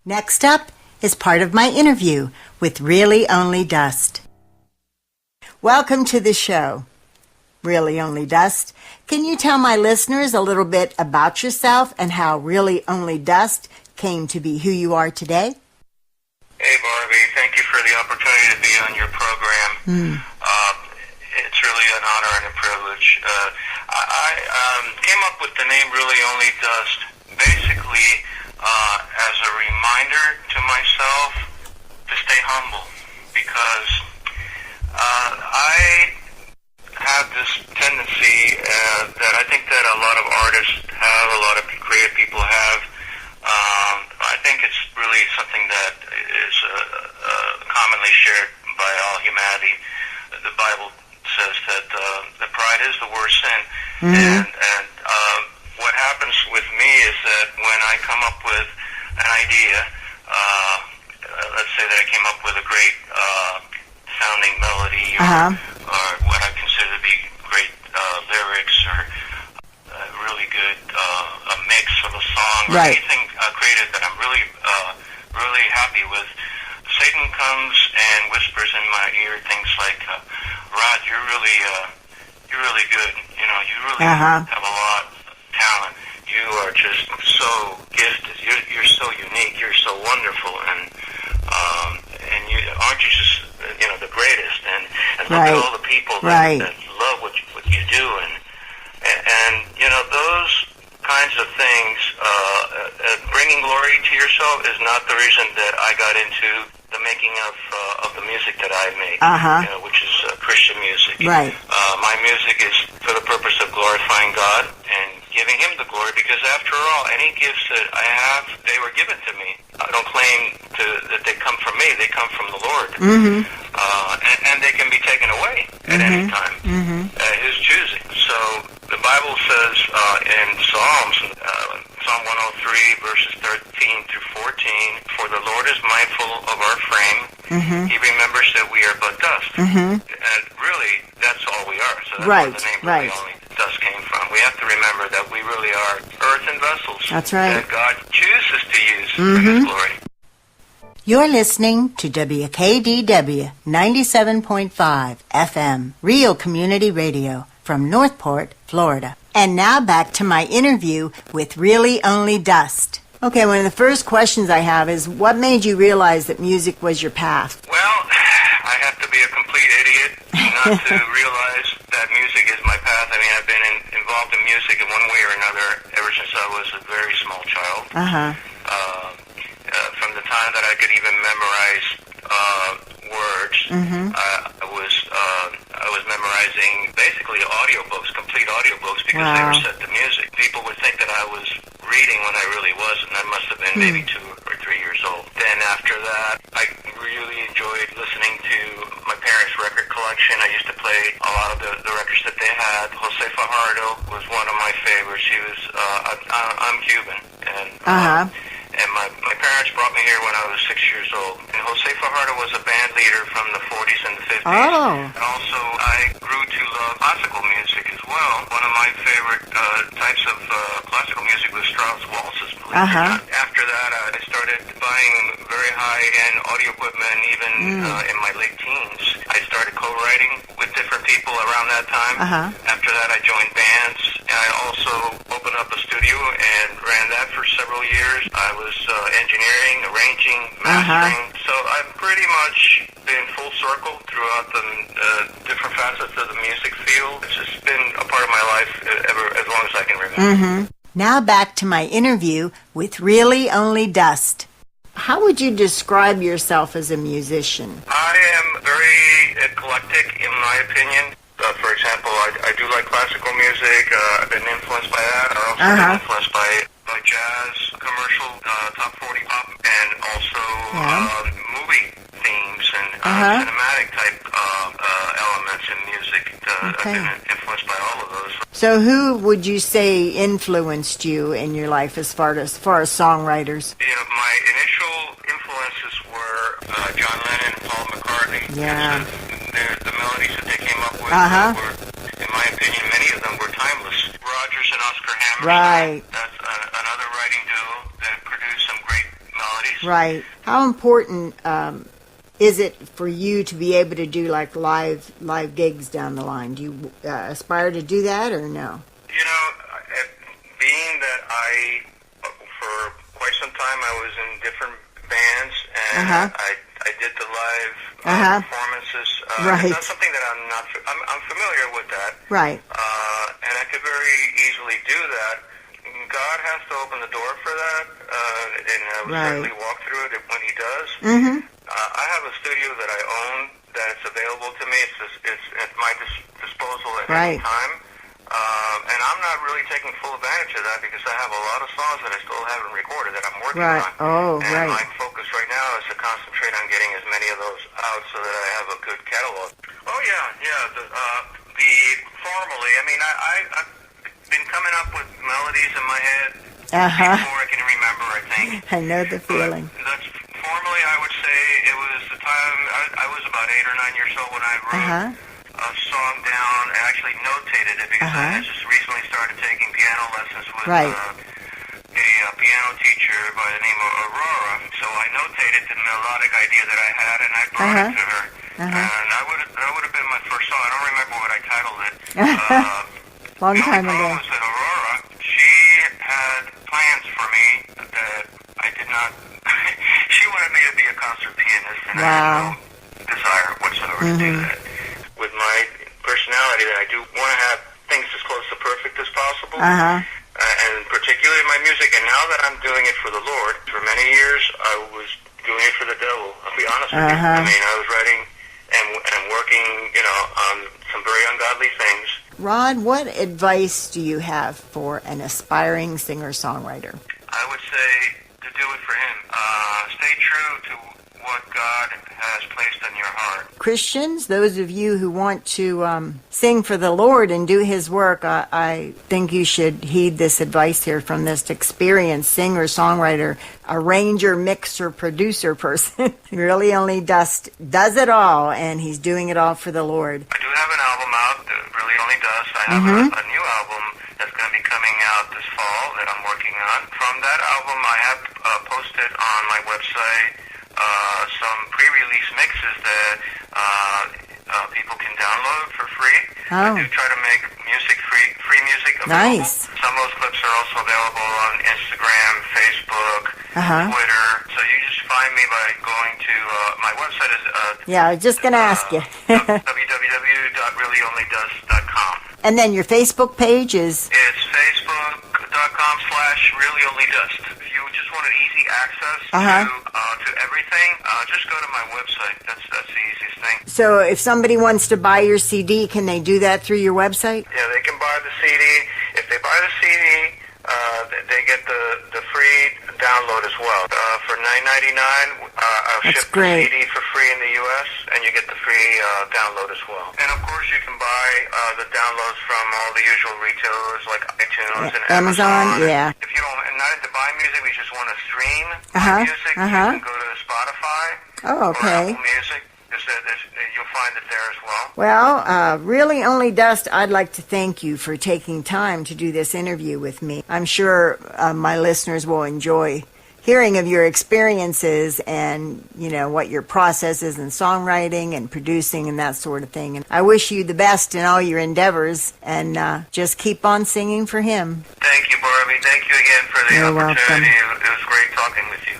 Next up is part of my interview with Really Only Dust. Welcome to the show, Really Only Dust. Can you tell my listeners a little bit about yourself and how Really Only Dust came to be who you are today? Hey, Barbie. Thank you for the opportunity to be on your program. It's really an honor and a privilege. I came up with the name Really Only Dust basically as a reminder to myself to stay humble, because I have this tendency that I think that a lot of artists have, a lot of creative people have. I think it's really something that is commonly shared by all humanity. The Bible says that the pride is the worst sin, and what happens with me is that when I come up with an idea, let's say that I came up with a great sounding melody, or what I consider to be great lyrics, or a really good a mix of a song, or anything creative that I'm really really happy with, Satan comes and whispers in my ear things like, Rod, you're really good. You know, you really have a lot of talent. You are just so gifted. You're so unique. You're so wonderful, and you aren't you just the greatest? And look at all the people that love what you do, and those kinds of things. Bringing glory to yourself is not the reason that I got into the making of the music that I make, which is Christian music. Right. My music is for the purpose of glorifying God and giving Him the glory, because after all, any gifts that I have, they were given to me. I don't claim that they come from me; they come from the Lord, and they can be taken away at any time, His choosing. So the Bible says in Psalms, Psalm 103, verses 13 through 14, "For the Lord is mindful of our frame; He remembers that we are but dust." And really, that's all we are. So that's where the name Really Only Dust came from. We have to remember that we really are earthen vessels. That's right. That God chooses to use for His glory. You're listening to WKDW 97.5 FM, Real Community Radio from Northport, Florida. And now back to my interview with Really Only Dust. Okay, one of the first questions I have is, what made you realize that music was your path? Well, I have to be a complete idiot not to realize that music is my path. I mean, I've been involved in music in one way or another ever since I was a very small child. From the time that I could even memorize words, I was memorizing basically audiobooks, complete audiobooks, because they were set to music. People would think that I was reading when I really wasn't. I must have been maybe 2 or 3 years old. Then after that, I really enjoyed listening to my parents' record collection. I used to play a lot of the records that they had. Jose Fajardo was one of my favorites. He was, I'm Cuban, and my parents brought me here when I was 6 years old. And Jose Fajardo was a band leader from the 40s and the 50s. And also, I grew to love classical music as well. One of my favorite types of classical music was Strauss waltzes. After that, I started buying very high-end audio equipment, even in my late teens. I started co-writing with different people around that time. After that, I joined bands. And I also opened up a studio and ran that for several years. I was engineering, arranging, mastering. So I've pretty much been full circle throughout the different facets of the music field. It's just been a part of my life ever as long as I can remember. Now back to my interview with Really Only Dust. How would you describe yourself as a musician? I am very eclectic, in my opinion. For example, I do like classical music. I've been influenced by that. I've also been influenced by jazz, commercial, top 40 pop, and also movie themes and cinematic type elements in music. I've been influenced by all of those. So who would you say influenced you in your life as far as songwriters? My initial influences were John Lennon and Paul McCartney. Yeah. The melodies that they came up with were, in my opinion, many of them were timeless. Rodgers and Oscar Hammerstein. Right. That's another writing duo that produced some great melodies. Right. How important is it for you to be able to do like live gigs down the line? Do you aspire to do that or no? You know, being that for quite some time I was in different bands and I did the live performances. Right. It's not something that I'm familiar with that. Right. And I could very easily do that. God has to open the door for that, and I will certainly walk through it when He does. Mm-hmm. I have a studio that I own that's available to me. It's at my disposal at any time. And I'm not really taking full advantage of that because I have a lot of songs that I still haven't recorded that I'm working on. And my focus right now is to concentrate on getting as many of those out so that I have a good catalog. Oh, yeah. The formally, I mean, I've been coming up with melodies in my head before I can remember, I think. I know the feeling. That's formally, I would say it was the time I was about 8 or 9 years old when I wrote a song down and actually notated it because I had just recently started taking piano lessons with a piano teacher by the name of Aurora. So I notated the melodic idea that I had and I brought it to her. And that would have been my first song. I don't remember what I titled it. Long time ago. The only problem was that Aurora, she had plans for me that I did not. She wanted me to be a concert pianist, and I had no desire whatsoever to do that. With my personality, that I do want to have things as close to perfect as possible, and particularly my music. And now that I'm doing it for the Lord, for many years I was doing it for the devil. I'll be honest with you. I mean, I was writing and working, on some very ungodly things. Rod, what advice do you have for an aspiring singer-songwriter? I would say to do it for Him. Stay true to what God has placed in your heart. Christians, those of you who want to sing for the Lord and do His work, I think you should heed this advice here from this experienced singer, songwriter, arranger, mixer, producer person. Really only does it all, and he's doing it all for the Lord. I do have an album out that really only does. I have a new album that's going to be coming out this fall that I'm working on. From that album, I have posted on my website some pre-release mixes that people can download for free. I do try to make free music available. Nice. Some of those clips are also available on Instagram, Facebook, Twitter. So you just find me by going to my website is I was just going to ask you. www.reallyonlydoes.com. And then your Facebook page is? It's facebook.com/reallyonlydust. If you just want an easy access to everything, just go to my website. That's the easiest thing. So if somebody wants to buy your CD, can they do that through your website? Yeah, they can buy the CD. If they buy the CD, they get the free download as well. For $9.99, I'll ship the CD for free in the U.S., and you get the free download as well. And of course, you can buy the downloads from all the usual retailers like iTunes and Amazon. If you don't, not into buying music, we just want to stream music, you can go to Spotify or Apple Music. You'll find it there as well. Well, Really Only Dust, I'd like to thank you for taking time to do this interview with me. I'm sure my listeners will enjoy hearing of your experiences and, what your process is in songwriting and producing and that sort of thing. And I wish you the best in all your endeavors, and just keep on singing for Him. Thank you, Barbie. Thank you again for the opportunity. Welcome. It was great talking with you.